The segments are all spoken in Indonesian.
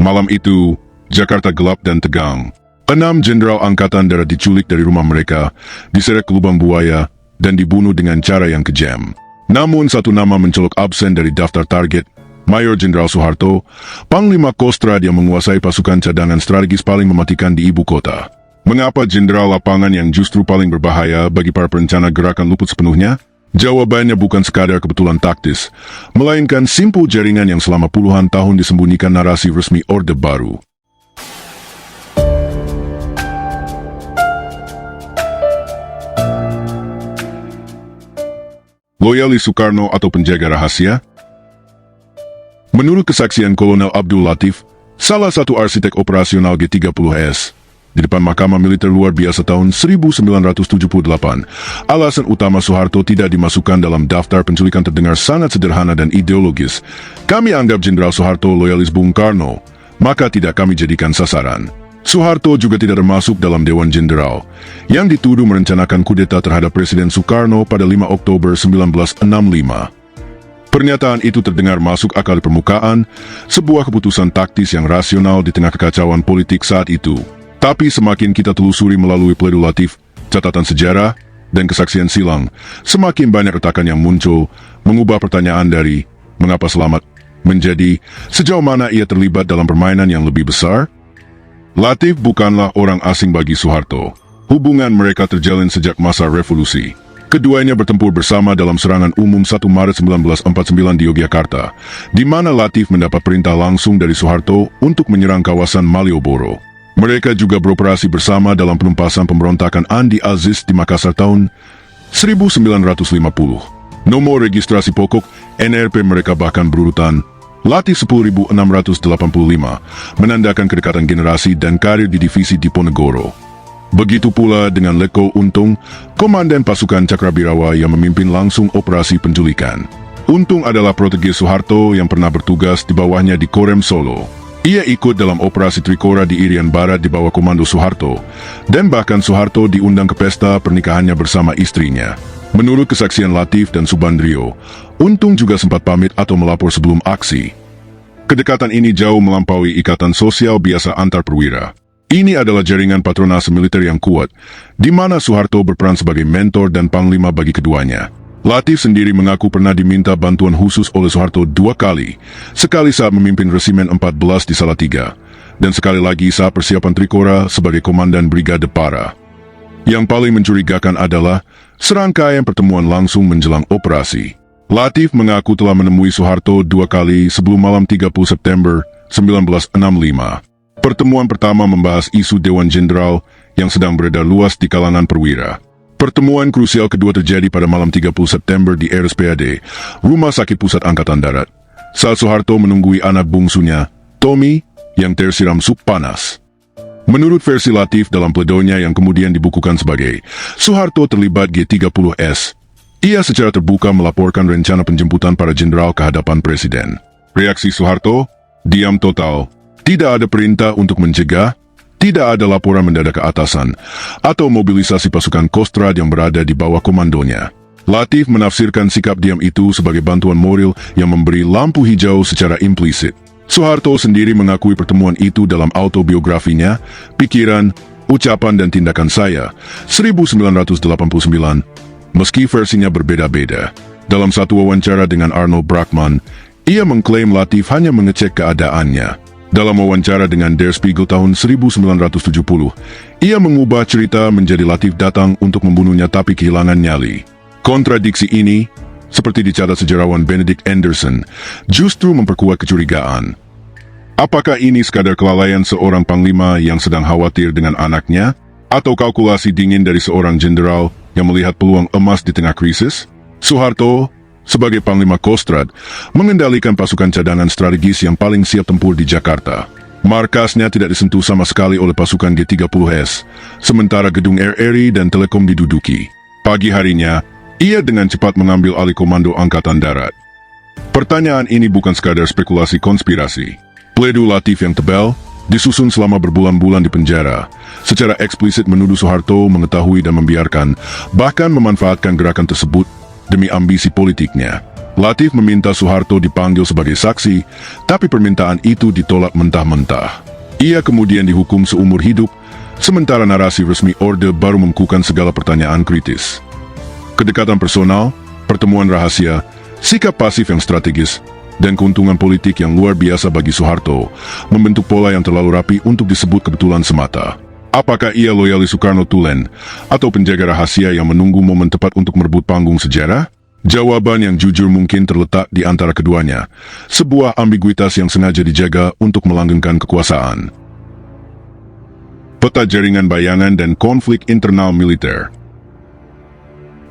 Malam itu, Jakarta gelap dan tegang. 6 jenderal angkatan darat diculik dari rumah mereka, diseret ke lubang buaya, dan dibunuh dengan cara yang kejam. Namun satu nama mencolok absen dari daftar target, Mayor Jenderal Soeharto, Panglima Kostrad yang menguasai pasukan cadangan strategis paling mematikan di ibu kota. Mengapa jenderal lapangan yang justru paling berbahaya bagi para perencana gerakan luput sepenuhnya? Jawabannya bukan sekadar kebetulan taktis, melainkan simpul jaringan yang selama puluhan tahun disembunyikan narasi resmi Orde Baru. Loyalis Soekarno atau penjaga rahasia? Menurut kesaksian Kolonel Abdul Latif, salah satu arsitek operasional G30S, di depan Mahkamah Militer Luar Biasa tahun 1978, alasan utama Soeharto tidak dimasukkan dalam daftar penculikan terdengar sangat sederhana dan ideologis. Kami anggap Jenderal Soeharto loyalis Bung Karno, maka tidak kami jadikan sasaran. Soeharto juga tidak termasuk dalam Dewan Jenderal, yang dituduh merencanakan kudeta terhadap Presiden Soekarno pada 5 Oktober 1965. Pernyataan itu terdengar masuk akal di permukaan, sebuah keputusan taktis yang rasional di tengah kekacauan politik saat itu. Tapi semakin kita telusuri melalui pledoi Latif, catatan sejarah, dan kesaksian silang, semakin banyak retakan yang muncul, mengubah pertanyaan dari mengapa selamat menjadi sejauh mana ia terlibat dalam permainan yang lebih besar. Latif bukanlah orang asing bagi Soeharto. Hubungan mereka terjalin sejak masa revolusi. Keduanya bertempur bersama dalam serangan umum 1 Maret 1949 di Yogyakarta, di mana Latif mendapat perintah langsung dari Soeharto untuk menyerang kawasan Malioboro. Mereka juga beroperasi bersama dalam penumpasan pemberontakan Andi Aziz di Makassar tahun 1950. Nomor registrasi pokok NRP mereka bahkan berurutan Latif 10.685, menandakan kedekatan generasi dan karir di divisi Diponegoro. Begitu pula dengan Letko Untung, komandan pasukan Cakrabirawa yang memimpin langsung operasi penculikan. Untung adalah protege Soeharto yang pernah bertugas di bawahnya di Korem Solo. Ia ikut dalam operasi Trikora di Irian Barat di bawah komando Soeharto, dan bahkan Soeharto diundang ke pesta pernikahannya bersama istrinya. Menurut kesaksian Latif dan Subandrio, Untung juga sempat pamit atau melapor sebelum aksi. Kedekatan ini jauh melampaui ikatan sosial biasa antar perwira. Ini adalah jaringan patronase militer yang kuat, di mana Soeharto berperan sebagai mentor dan panglima bagi keduanya. Latif sendiri mengaku pernah diminta bantuan khusus oleh Soeharto 2 kali, sekali saat memimpin Resimen 14 di Salatiga, dan sekali lagi saat persiapan Trikora sebagai komandan Brigade Para. Yang paling mencurigakan adalah serangkaian pertemuan langsung menjelang operasi. Latif mengaku telah menemui Soeharto 2 kali sebelum malam 30 September 1965. Pertemuan pertama membahas isu Dewan Jenderal yang sedang beredar luas di kalangan perwira. Pertemuan krusial kedua terjadi pada malam 30 September di RSPAD, Rumah Sakit Pusat Angkatan Darat, saat Soeharto menunggui anak bungsunya, Tommy, yang tersiram sup panas. Menurut versi Latif dalam pledoinya yang kemudian dibukukan sebagai Soeharto terlibat G30S, ia secara terbuka melaporkan rencana penjemputan para jenderal ke hadapan Presiden. Reaksi Soeharto, diam total. Tidak ada perintah untuk mencegah, tidak ada laporan mendadak ke atasan, atau mobilisasi pasukan Kostrad yang berada di bawah komandonya. Latif menafsirkan sikap diam itu sebagai bantuan moral yang memberi lampu hijau secara implisit. Soeharto sendiri mengakui pertemuan itu dalam autobiografinya, Pikiran, Ucapan dan Tindakan Saya, 1989, meski versinya berbeda-beda. Dalam satu wawancara dengan Arnold Brackmann, ia mengklaim Latif hanya mengecek keadaannya. Dalam wawancara dengan Der Spiegel tahun 1970, ia mengubah cerita menjadi Latif datang untuk membunuhnya tapi kehilangan nyali. Kontradiksi ini, seperti dicatat sejarawan Benedict Anderson, justru memperkuat kecurigaan. Apakah ini sekadar kelalaian seorang panglima yang sedang khawatir dengan anaknya, atau kalkulasi dingin dari seorang jenderal yang melihat peluang emas di tengah krisis? Soeharto, sebagai Panglima Kostrad, mengendalikan pasukan cadangan strategis yang paling siap tempur di Jakarta. Markasnya tidak disentuh sama sekali oleh pasukan G30S, sementara gedung RRI dan Telekom diduduki. Pagi harinya, ia dengan cepat mengambil alih komando Angkatan Darat. Pertanyaan ini bukan sekadar spekulasi konspirasi. Pledoi Latif yang tebal, disusun selama berbulan-bulan di penjara, secara eksplisit menuduh Soeharto mengetahui dan membiarkan, bahkan memanfaatkan gerakan tersebut demi ambisi politiknya. Latif meminta Soeharto dipanggil sebagai saksi, tapi permintaan itu ditolak mentah-mentah. Ia kemudian dihukum seumur hidup, sementara narasi resmi Orde Baru membukukan segala pertanyaan kritis. Kedekatan personal, pertemuan rahasia, sikap pasif yang strategis, dan keuntungan politik yang luar biasa bagi Soeharto membentuk pola yang terlalu rapi untuk disebut kebetulan semata. Apakah ia loyalis Soekarno Tulen, atau penjaga rahasia yang menunggu momen tepat untuk merebut panggung sejarah? Jawaban yang jujur mungkin terletak di antara keduanya, sebuah ambiguitas yang sengaja dijaga untuk melanggengkan kekuasaan. Peta jaringan bayangan dan konflik internal militer.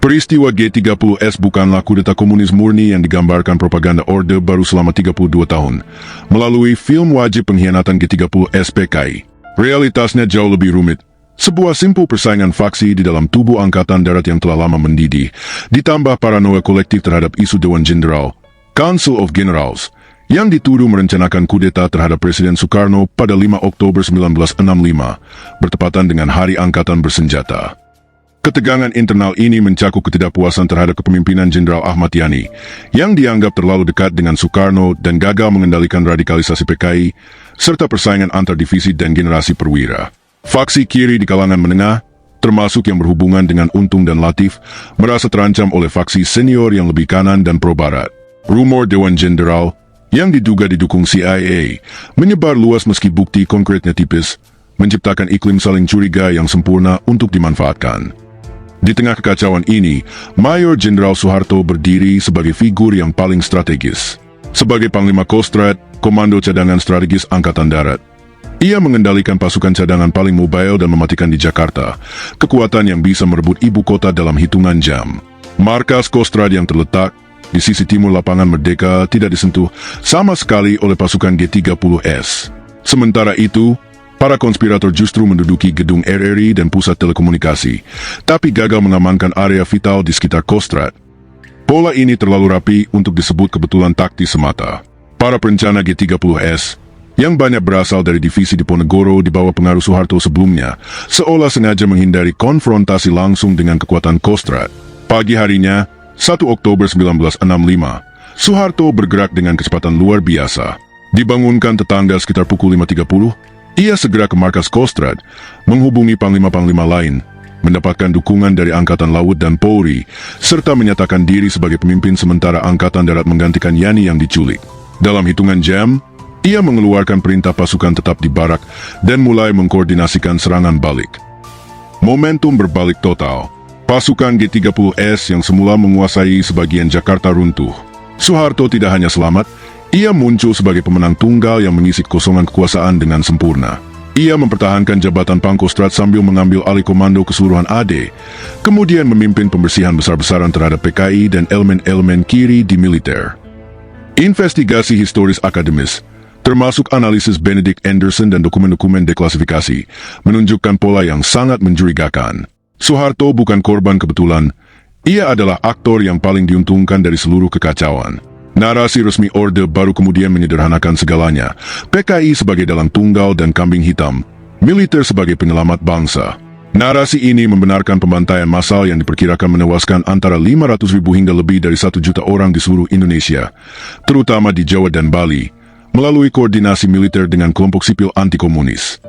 Peristiwa G30S bukanlah kudeta komunis murni yang digambarkan propaganda Orde Baru selama 32 tahun, melalui film wajib pengkhianatan G30S PKI. Realitasnya jauh lebih rumit. Sebuah simpul persaingan faksi di dalam tubuh Angkatan Darat yang telah lama mendidih, ditambah paranoia kolektif terhadap isu Dewan Jenderal, Council of Generals, yang dituduh merencanakan kudeta terhadap Presiden Soekarno pada 5 Oktober 1965, bertepatan dengan Hari Angkatan Bersenjata. Ketegangan internal ini mencakup ketidakpuasan terhadap kepemimpinan Jenderal Ahmad Yani, yang dianggap terlalu dekat dengan Soekarno dan gagal mengendalikan radikalisasi PKI, serta persaingan antar divisi dan generasi perwira. Faksi kiri di kalangan menengah, termasuk yang berhubungan dengan Untung dan Latif, merasa terancam oleh faksi senior yang lebih kanan dan pro-barat. Rumor Dewan Jenderal, yang diduga didukung CIA, menyebar luas meski bukti konkretnya tipis, menciptakan iklim saling curiga yang sempurna untuk dimanfaatkan. Di tengah kekacauan ini, Mayor Jenderal Soeharto berdiri sebagai figur yang paling strategis. Sebagai Panglima Kostrad, Komando Cadangan Strategis Angkatan Darat, ia mengendalikan pasukan cadangan paling mobile dan mematikan di Jakarta, kekuatan yang bisa merebut ibu kota dalam hitungan jam. Markas Kostrad yang terletak di sisi timur lapangan Merdeka tidak disentuh sama sekali oleh pasukan G30S. Sementara itu, para konspirator justru menduduki gedung RRI dan pusat telekomunikasi, tapi gagal mengamankan area vital di sekitar Kostrad. Pola ini terlalu rapi untuk disebut kebetulan taktis semata. Para perencana G30S, yang banyak berasal dari divisi Diponegoro di bawah pengaruh Soeharto sebelumnya, seolah sengaja menghindari konfrontasi langsung dengan kekuatan Kostrad. Pagi harinya, 1 Oktober 1965, Soeharto bergerak dengan kecepatan luar biasa. Dibangunkan tetangga sekitar pukul 5.30, ia segera ke markas Kostrad, menghubungi panglima-panglima lain, mendapatkan dukungan dari Angkatan Laut dan Polri, serta menyatakan diri sebagai pemimpin sementara Angkatan Darat menggantikan Yani yang diculik. Dalam hitungan jam, ia mengeluarkan perintah pasukan tetap di barak dan mulai mengkoordinasikan serangan balik. Momentum berbalik total. Pasukan G30S yang semula menguasai sebagian Jakarta runtuh. Soeharto tidak hanya selamat, ia muncul sebagai pemenang tunggal yang mengisi kekosongan kekuasaan dengan sempurna. Ia mempertahankan jabatan Pangkostrat sambil mengambil alih komando keseluruhan AD, kemudian memimpin pembersihan besar-besaran terhadap PKI dan elemen-elemen kiri di militer. Investigasi historis akademis, termasuk analisis Benedict Anderson dan dokumen-dokumen deklasifikasi, menunjukkan pola yang sangat mencurigakan. Soeharto bukan korban kebetulan, ia adalah aktor yang paling diuntungkan dari seluruh kekacauan. Narasi resmi Orde Baru kemudian menyederhanakan segalanya, PKI sebagai dalang tunggal dan kambing hitam, militer sebagai penyelamat bangsa. Narasi ini membenarkan pembantaian massal yang diperkirakan menewaskan antara 500.000 hingga lebih dari 1 juta orang di seluruh Indonesia, terutama di Jawa dan Bali, melalui koordinasi militer dengan kelompok sipil anti-komunis.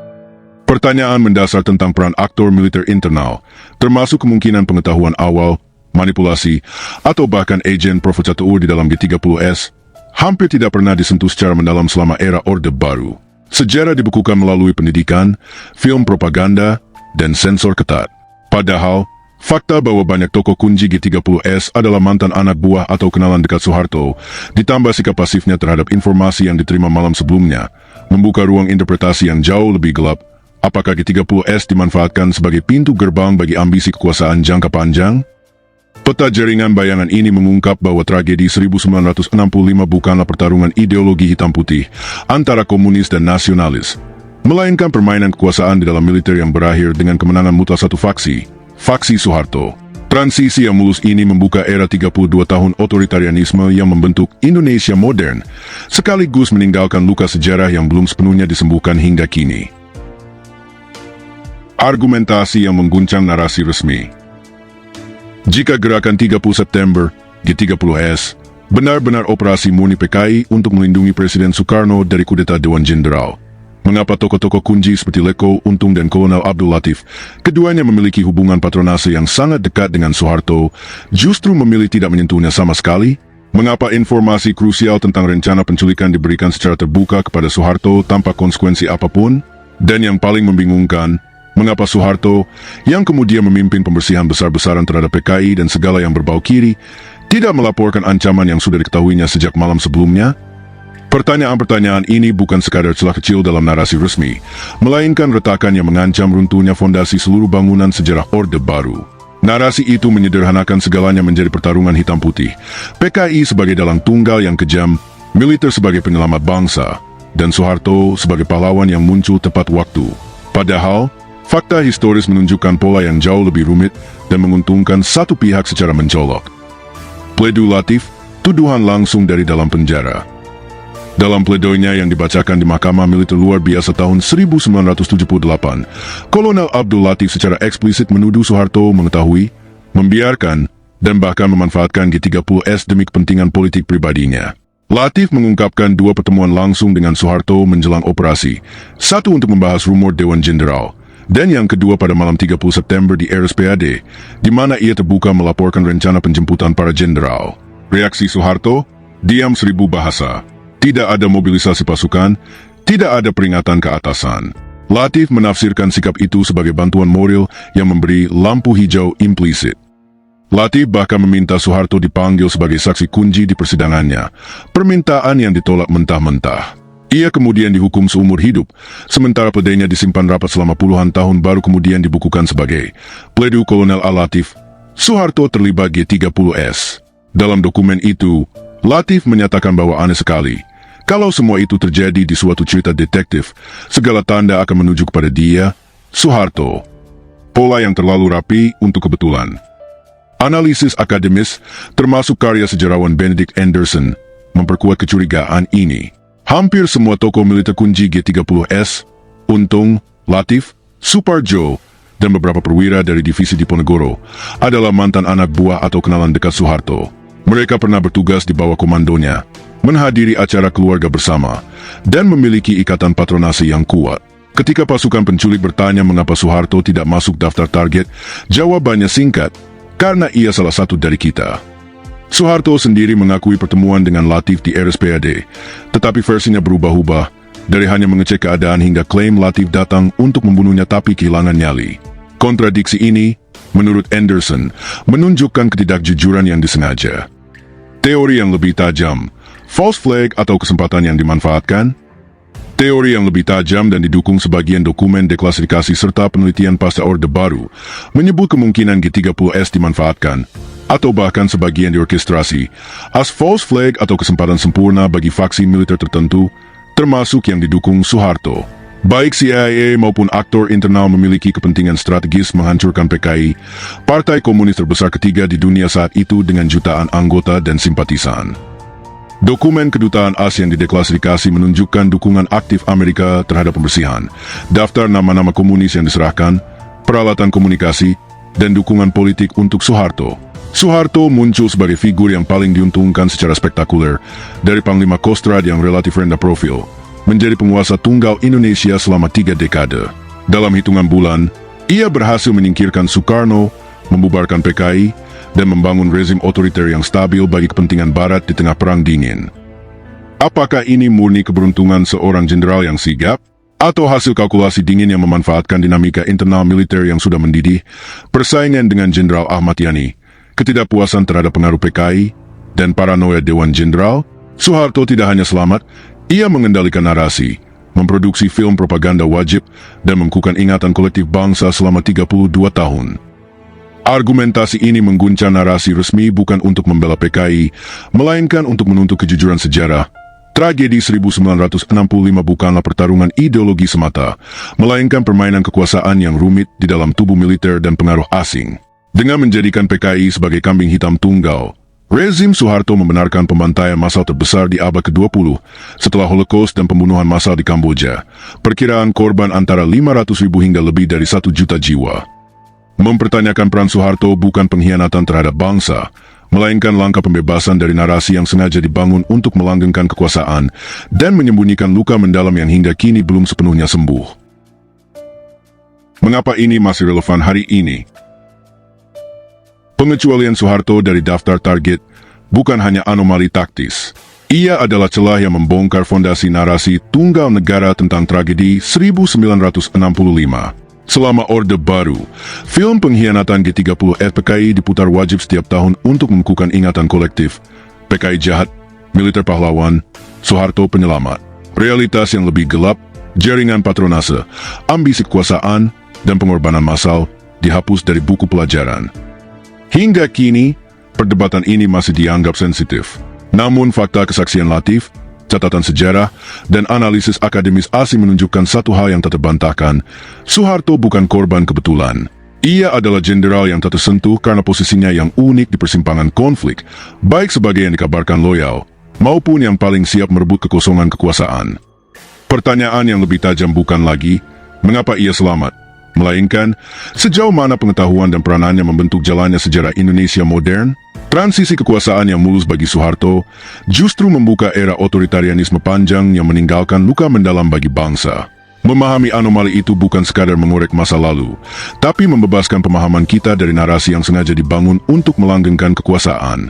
Pertanyaan mendasar tentang peran aktor militer internal, termasuk kemungkinan pengetahuan awal, manipulasi, atau bahkan agen provokateur di dalam G30S, hampir tidak pernah disentuh secara mendalam selama era Orde Baru. Sejarah dibukukan melalui pendidikan, film propaganda, dan sensor ketat. Padahal, fakta bahwa banyak tokoh kunci G30S adalah mantan anak buah atau kenalan dekat Soeharto, ditambah sikap pasifnya terhadap informasi yang diterima malam sebelumnya, membuka ruang interpretasi yang jauh lebih gelap. Apakah G30S dimanfaatkan sebagai pintu gerbang bagi ambisi kekuasaan jangka panjang? Peta jaringan bayangan ini mengungkap bahwa tragedi 1965 bukanlah pertarungan ideologi hitam putih antara komunis dan nasionalis, melainkan permainan kekuasaan di dalam militer yang berakhir dengan kemenangan mutlak satu faksi, faksi Soeharto. Transisi yang mulus ini membuka era 32 tahun otoritarianisme yang membentuk Indonesia modern, sekaligus meninggalkan luka sejarah yang belum sepenuhnya disembuhkan hingga kini. Argumentasi yang mengguncang narasi resmi. Jika gerakan 30 September, G30S, Benar-benar operasi murni PKI untuk melindungi Presiden Soekarno dari kudeta Dewan Jenderal. Mengapa tokoh-tokoh kunci seperti Leko Untung dan Kolonel Abdul Latif, keduanya memiliki hubungan patronase yang sangat dekat dengan Soeharto, justru memilih tidak menyentuhnya sama sekali? Mengapa informasi krusial tentang rencana penculikan diberikan secara terbuka kepada Soeharto tanpa konsekuensi apapun? Dan yang paling membingungkan, mengapa Soeharto, yang kemudian memimpin pembersihan besar-besaran terhadap PKI dan segala yang berbau kiri, tidak melaporkan ancaman yang sudah diketahuinya sejak malam sebelumnya? Pertanyaan-pertanyaan ini bukan sekadar celah kecil dalam narasi resmi, melainkan retakan yang mengancam runtuhnya fondasi seluruh bangunan sejarah Orde Baru. Narasi itu menyederhanakan segalanya menjadi pertarungan hitam putih. PKI sebagai dalang tunggal yang kejam, militer sebagai penyelamat bangsa, dan Soeharto sebagai pahlawan yang muncul tepat waktu. Padahal, fakta historis menunjukkan pola yang jauh lebih rumit dan menguntungkan satu pihak secara mencolok. Pledu Latif, tuduhan langsung dari dalam penjara. Dalam pledoinya yang dibacakan di Mahkamah Militer Luar Biasa tahun 1978, Kolonel Abdul Latif secara eksplisit menuduh Soeharto mengetahui, membiarkan, dan bahkan memanfaatkan G30S demi kepentingan politik pribadinya. Latif mengungkapkan dua pertemuan langsung dengan Soeharto menjelang operasi, satu untuk membahas rumor Dewan Jenderal, dan yang kedua pada malam 30 September di RSPAD, di mana ia terbuka melaporkan rencana penjemputan para jenderal. Reaksi Soeharto, diam 1000 bahasa. Tidak ada mobilisasi pasukan, tidak ada peringatan ke atasan. Latif menafsirkan sikap itu sebagai bantuan moral yang memberi lampu hijau implisit. Latif bahkan meminta Soeharto dipanggil sebagai saksi kunci di persidangannya, permintaan yang ditolak mentah-mentah. Ia kemudian dihukum seumur hidup, sementara pledenya disimpan rapat selama puluhan tahun baru kemudian dibukukan sebagai Pledu Kolonel Al-Latif, Soeharto terlibat G30S. Dalam dokumen itu, Latif menyatakan bahwa aneh sekali, kalau semua itu terjadi di suatu cerita detektif, segala tanda akan menuju kepada dia, Soeharto. Pola yang terlalu rapi untuk kebetulan. Analisis akademis, termasuk karya sejarawan Benedict Anderson, memperkuat kecurigaan ini. Hampir semua tokoh militer kunci G30S, Untung, Latif, Suparjo, dan beberapa perwira dari divisi Diponegoro adalah mantan anak buah atau kenalan dekat Soeharto. Mereka pernah bertugas di bawah komandonya, menghadiri acara keluarga bersama, dan memiliki ikatan patronase yang kuat. Ketika pasukan penculik bertanya mengapa Soeharto tidak masuk daftar target, jawabannya singkat, karena ia salah satu dari kita. Soeharto sendiri mengakui pertemuan dengan Latif di RSPAD, tetapi versinya berubah-ubah, dari hanya mengecek keadaan hingga klaim Latif datang untuk membunuhnya tapi kehilangan nyali. Kontradiksi ini, menurut Anderson, menunjukkan ketidakjujuran yang disengaja. Teori yang lebih tajam, false flag atau kesempatan yang dimanfaatkan? Teori yang lebih tajam dan didukung sebagian dokumen deklasifikasi serta penelitian pasca Orde Baru menyebut kemungkinan G30S dimanfaatkan, atau bahkan sebagian diorkestrasi, as false flag atau kesempatan sempurna bagi faksi militer tertentu, termasuk yang didukung Soeharto. Baik CIA maupun aktor internal memiliki kepentingan strategis menghancurkan PKI, partai komunis terbesar ketiga di dunia saat itu dengan jutaan anggota dan simpatisan. Dokumen kedutaan AS yang dideklasifikasi menunjukkan dukungan aktif Amerika terhadap pembersihan, daftar nama-nama komunis yang diserahkan, peralatan komunikasi, dan dukungan politik untuk Soeharto. Soeharto muncul sebagai figur yang paling diuntungkan secara spektakuler, dari Panglima Kostrad yang relatif rendah profil, menjadi penguasa tunggal Indonesia selama 3 dekade. Dalam hitungan bulan, ia berhasil menyingkirkan Soekarno, membubarkan PKI, dan membangun rezim otoriter yang stabil bagi kepentingan Barat di tengah Perang Dingin. Apakah ini murni keberuntungan seorang jenderal yang sigap? Atau hasil kalkulasi dingin yang memanfaatkan dinamika internal militer yang sudah mendidih, persaingan dengan Jenderal Ahmad Yani, ketidakpuasan terhadap pengaruh PKI, dan paranoia Dewan Jenderal? Soeharto tidak hanya selamat, ia mengendalikan narasi, memproduksi film propaganda wajib, dan mengukuhkan ingatan kolektif bangsa selama 32 tahun. Argumentasi ini mengguncang narasi resmi bukan untuk membela PKI, melainkan untuk menuntut kejujuran sejarah. Tragedi 1965 bukanlah pertarungan ideologi semata, melainkan permainan kekuasaan yang rumit di dalam tubuh militer dan pengaruh asing. Dengan menjadikan PKI sebagai kambing hitam tunggal, rezim Soeharto membenarkan pembantaian massal terbesar di abad ke-20 setelah Holocaust dan pembunuhan massal di Kamboja. Perkiraan korban antara 500.000 hingga lebih dari 1 juta jiwa. Mempertanyakan peran Soeharto bukan pengkhianatan terhadap bangsa, melainkan langkah pembebasan dari narasi yang sengaja dibangun untuk melanggengkan kekuasaan dan menyembunyikan luka mendalam yang hingga kini belum sepenuhnya sembuh. Mengapa ini masih relevan hari ini? Pengecualian Soeharto dari daftar target bukan hanya anomali taktis. Ia adalah celah yang membongkar fondasi narasi tunggal negara tentang tragedi 1965. Selama Orde Baru, film pengkhianatan G30S PKI diputar wajib setiap tahun untuk mengukuhkan ingatan kolektif. PKI jahat, militer pahlawan, Soeharto penyelamat. Realitas yang lebih gelap, jaringan patronase, ambisi kekuasaan, dan pengorbanan massal dihapus dari buku pelajaran. Hingga kini, perdebatan ini masih dianggap sensitif. Namun fakta kesaksian Latif, catatan sejarah, dan analisis akademis asing menunjukkan satu hal yang tak terbantahkan. Soeharto bukan korban kebetulan. Ia adalah jenderal yang tak tersentuh karena posisinya yang unik di persimpangan konflik, baik sebagai yang dikabarkan loyal, maupun yang paling siap merebut kekosongan kekuasaan. Pertanyaan yang lebih tajam bukan lagi, mengapa ia selamat? Melainkan, sejauh mana pengetahuan dan peranannya membentuk jalannya sejarah Indonesia modern? Transisi kekuasaan yang mulus bagi Soeharto justru membuka era otoritarianisme panjang yang meninggalkan luka mendalam bagi bangsa. Memahami anomali itu bukan sekadar mengorek masa lalu, tapi membebaskan pemahaman kita dari narasi yang sengaja dibangun untuk melanggengkan kekuasaan.